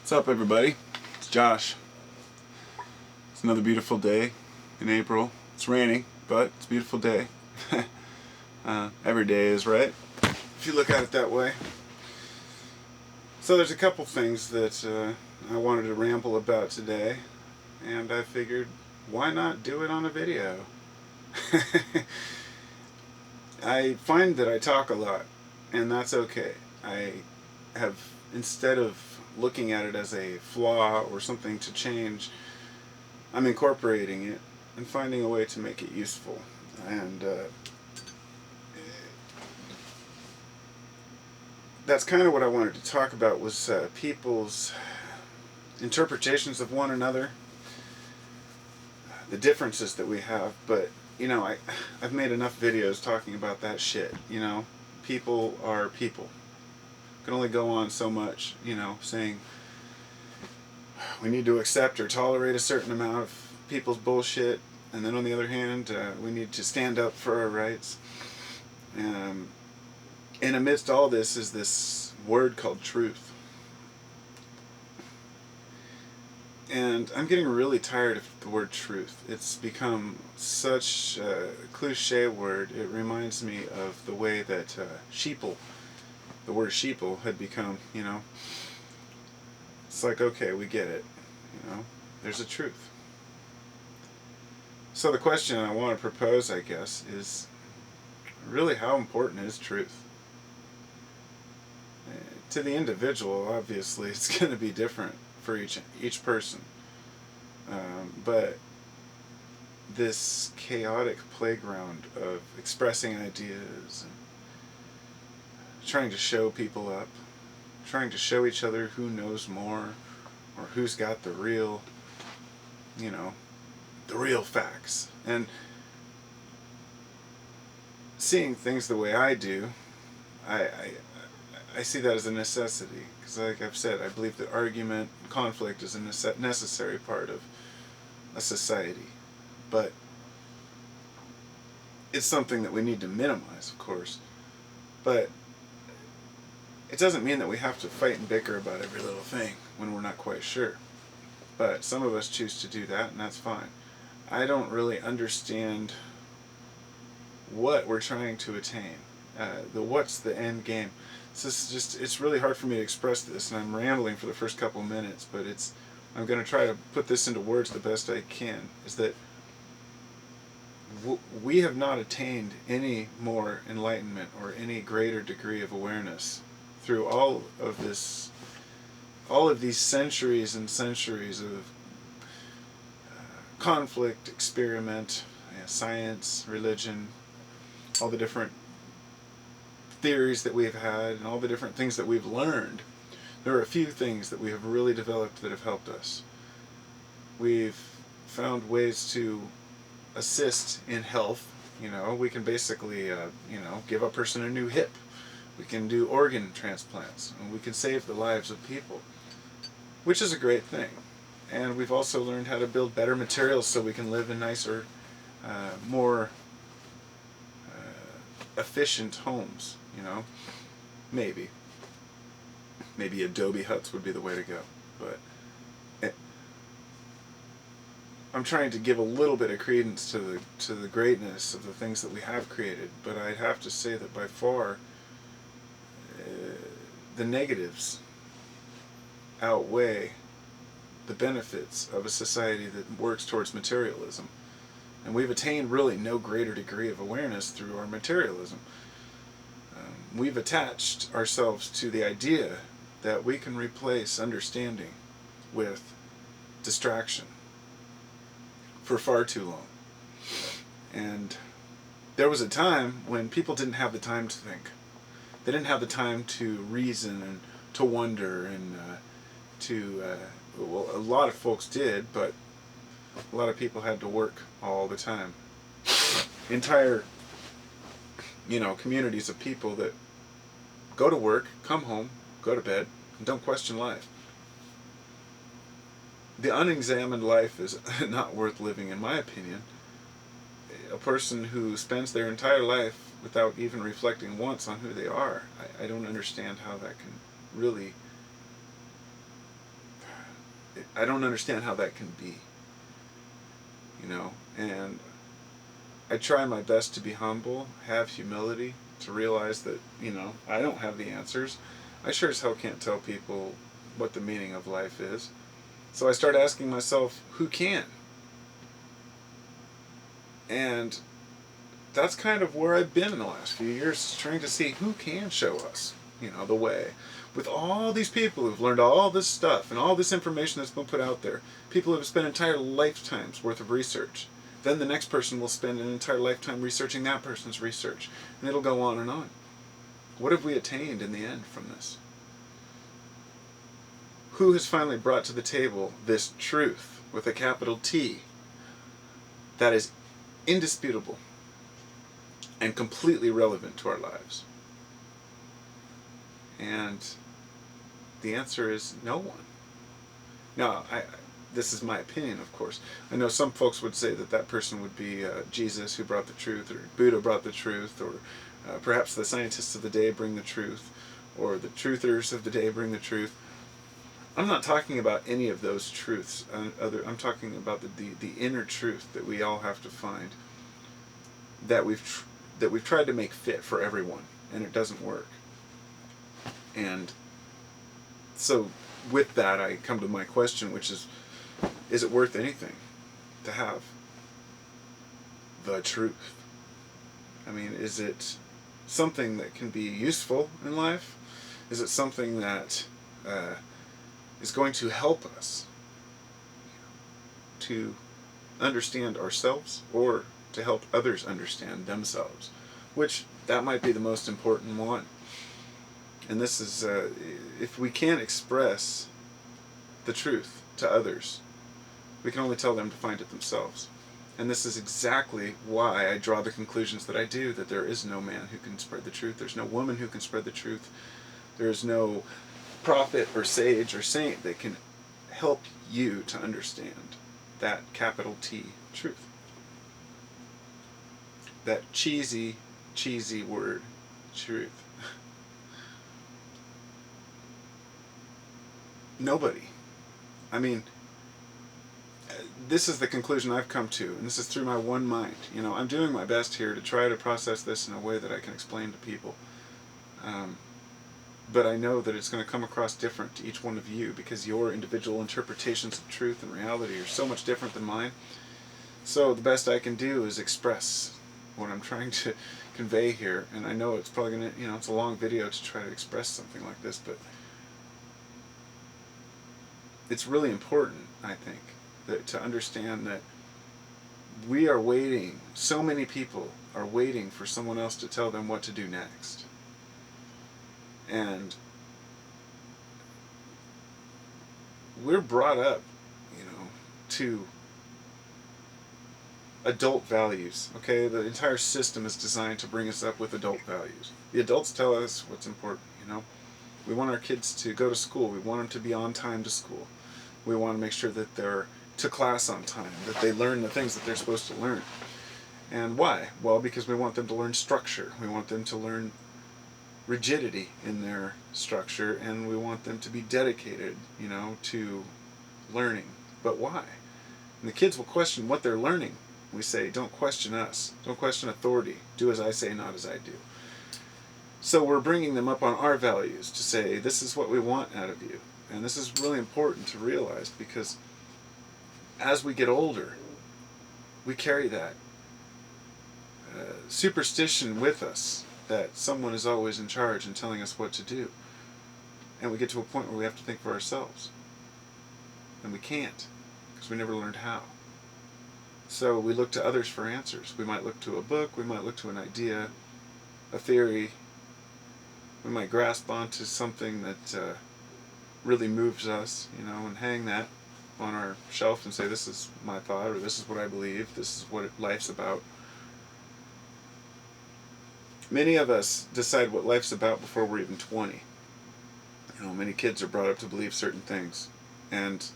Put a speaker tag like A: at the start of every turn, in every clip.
A: What's up, everybody? It's Josh. It's another beautiful day in April. It's raining, but it's a beautiful day. Every day is, right? If you look at it that way. So there's a couple things that I wanted to ramble about today, and I figured, why not do it on a video? I find that I talk a lot, and that's okay. I have, instead of looking at it as a flaw or something to change, I'm incorporating it and finding a way to make it useful. And that's kind of what I wanted to talk about, was people's interpretations of one another, the differences that we have. But I've made enough videos talking about that shit. People are people. Can only go on so much, saying we need to accept or tolerate a certain amount of people's bullshit, and then on the other hand, we need to stand up for our rights. And amidst all this is this word called truth. And I'm getting really tired of the word truth. It's become such a cliche word. It reminds me of the way that sheeple, the word sheeple, had become, It's like, okay, we get it. There's a truth. So the question I want to propose, I guess, is really, how important is truth? To the individual, obviously, it's going to be different for each person. But this chaotic playground of expressing ideas and trying to show people up, trying to show each other who knows more, or who's got the real facts, and seeing things the way I do, I see that as a necessity, because like I've said, I believe that argument, conflict is a necessary part of a society, but it's something that we need to minimize, of course, but it doesn't mean that we have to fight and bicker about every little thing when we're not quite sure. But some of us choose to do that, and that's fine. I don't really understand what we're trying to attain. What's the end game? It's really hard for me to express this, and I'm rambling for the first couple minutes, but I'm going to try to put this into words the best I can, is that we have not attained any more enlightenment or any greater degree of awareness through all of these centuries and centuries of conflict, experiment, science, religion, all the different theories that we've had, and all the different things that we've learned. There are a few things that we have really developed that have helped us. We've found ways to assist in health. We can basically, give a person a new hip. We can do organ transplants, and we can save the lives of people, which is a great thing. And we've also learned how to build better materials so we can live in nicer, more efficient homes, Maybe adobe huts would be the way to go. But I'm trying to give a little bit of credence to the greatness of the things that we have created, but I'd have to say that by far the negatives outweigh the benefits of a society that works towards materialism. And we've attained really no greater degree of awareness through our materialism. We've attached ourselves to the idea that we can replace understanding with distraction for far too long. And there was a time when people didn't have the time to think. They didn't have the time to reason and to wonder, and a lot of folks did, but a lot of people had to work all the time. Entire, communities of people that go to work, come home, go to bed, and don't question life. The unexamined life is not worth living, in my opinion. A person who spends their entire life without even reflecting once on who they are, I don't understand how that can really I don't understand how that can be. And I try my best to be humble, have humility, to realize that, I don't have the answers. I sure as hell can't tell people what the meaning of life is. So I start asking myself, who can? And that's kind of where I've been in the last few years, trying to see who can show us, the way. With all these people who've learned all this stuff and all this information that's been put out there, people who have spent entire lifetimes worth of research. Then the next person will spend an entire lifetime researching that person's research. And it'll go on and on. What have we attained in the end from this? Who has finally brought to the table this truth, with a capital T, that is indisputable and completely relevant to our lives? And the answer is no one. Now, this is my opinion, of course. I know some folks would say that that person would be Jesus, who brought the truth, or Buddha brought the truth, or perhaps the scientists of the day bring the truth, or the truthers of the day bring the truth. I'm not talking about any of those truths. I'm talking about the inner truth that we all have to find, that we've tried to make fit for everyone, and it doesn't work. And so with that, I come to my question, which is it worth anything to have the truth? I mean, is it something that can be useful in life? Is it something that is going to help us to understand ourselves, or to help others understand themselves? Which, that might be the most important one. And this is, if we can't express the truth to others, we can only tell them to find it themselves. And this is exactly why I draw the conclusions that I do, that there is no man who can spread the truth, there's no woman who can spread the truth, there is no prophet or sage or saint that can help you to understand that capital T truth. That cheesy word, truth. Nobody. I mean, this is the conclusion I've come to, and this is through my one mind. I'm doing my best here to try to process this in a way that I can explain to people. But I know that it's going to come across different to each one of you, because your individual interpretations of truth and reality are so much different than mine. So the best I can do is express what I'm trying to convey here. And I know it's probably going to, it's a long video to try to express something like this, but it's really important, I think, to understand that we are waiting, so many people are waiting for someone else to tell them what to do next. And we're brought up, to adult values, okay? The entire system is designed to bring us up with adult values. The adults tell us what's important, We want our kids to go to school. We want them to be on time to school. We want to make sure that they're to class on time, that they learn the things that they're supposed to learn. And why? Well, because we want them to learn structure. We want them to learn rigidity in their structure, and we want them to be dedicated, to learning. But why? And the kids will question what they're learning. We say, don't question us. Don't question authority. Do as I say, not as I do. So we're bringing them up on our values to say, this is what we want out of you. And this is really important to realize, because as we get older, we carry that superstition with us, that someone is always in charge and telling us what to do. And we get to a point where we have to think for ourselves. And we can't, because we never learned how. So we look to others for answers. We might look to a book, we might look to an idea, a theory. We might grasp onto something that really moves us, and hang that on our shelf and say, this is my thought, or this is what I believe, this is what life's about. Many of us decide what life's about before we're even 20. Many kids are brought up to believe certain things, and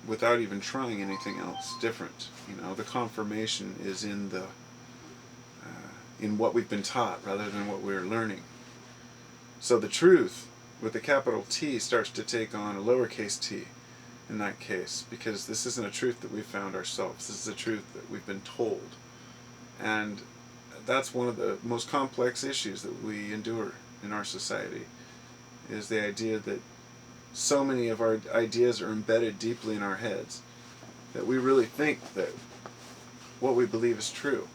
A: without even trying anything else different. The confirmation is in what we've been taught rather than what we're learning. So the truth with a capital T starts to take on a lowercase t in that case, because this isn't a truth that we've found ourselves. This is a truth that we've been told. And that's one of the most complex issues that we endure in our society, is the idea that so many of our ideas are embedded deeply in our heads that we really think that what we believe is true.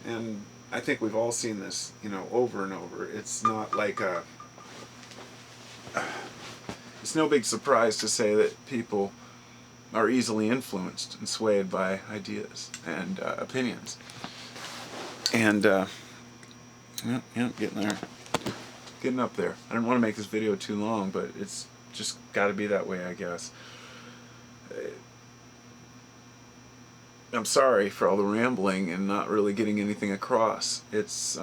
A: And I think we've all seen this, over and over. It's not like it's no big surprise to say that people are easily influenced and swayed by ideas and opinions. And getting there, getting up there. I don't want to make this video too long, but it's just got to be that way, I guess. I'm sorry for all the rambling and not really getting anything across. It's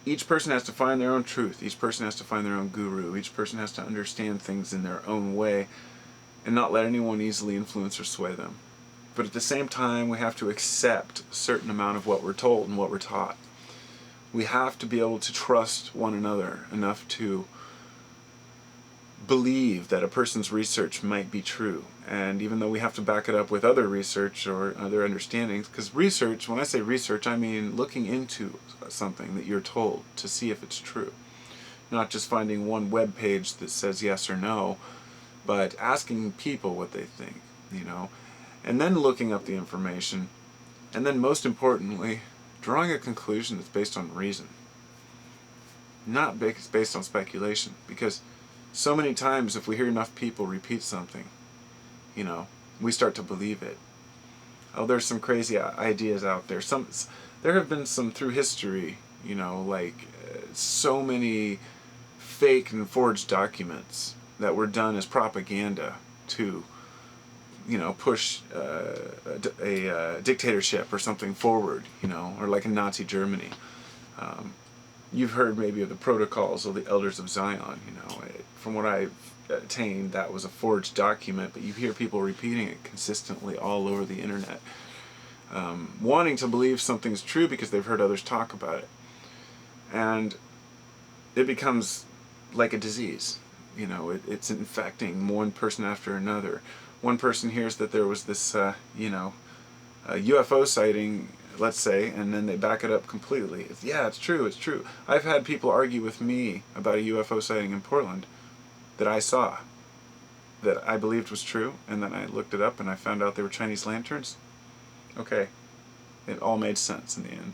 A: each person has to find their own truth. Each person has to find their own guru. Each person has to understand things in their own way and not let anyone easily influence or sway them. But at the same time, we have to accept a certain amount of what we're told and what we're taught. We have to be able to trust one another enough to believe that a person's research might be true. And even though we have to back it up with other research or other understandings, because research, when I say research, I mean looking into something that you're told to see if it's true. Not just finding one web page that says yes or no, but asking people what they think, and then looking up the information, and then most importantly, drawing a conclusion that's based on reason, not based on speculation. Because so many times if we hear enough people repeat something, we start to believe it. Oh, there's some crazy ideas out there. There have been some through history, so many fake and forged documents that were done as propaganda to, push a dictatorship or something forward, or like in Nazi Germany. You've heard maybe of the protocols of the Elders of Zion, from what I've attained, that was a forged document, but you hear people repeating it consistently all over the internet, wanting to believe something's true because they've heard others talk about it. And it becomes like a disease, it's infecting one person after another. One person hears that there was this, a UFO sighting, let's say, and then they back it up completely. It's true, it's true. I've had people argue with me about a UFO sighting in Portland that I saw, that I believed was true, and then I looked it up and I found out they were Chinese lanterns. Okay, it all made sense in the end,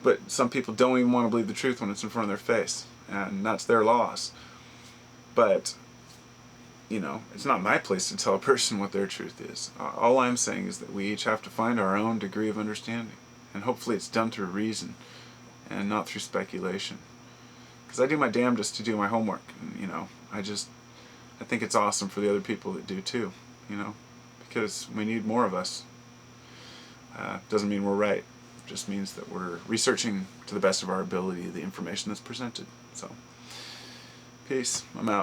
A: But some people don't even want to believe the truth when it's in front of their face, and that's their loss. But, it's not my place to tell a person what their truth is. All I'm saying is that we each have to find our own degree of understanding, and hopefully it's done through reason and not through speculation. Because I do my damnedest to do my homework, and, I think it's awesome for the other people that do too, because we need more of us. Doesn't mean we're right. It just means that we're researching to the best of our ability the information that's presented. So, peace. I'm out.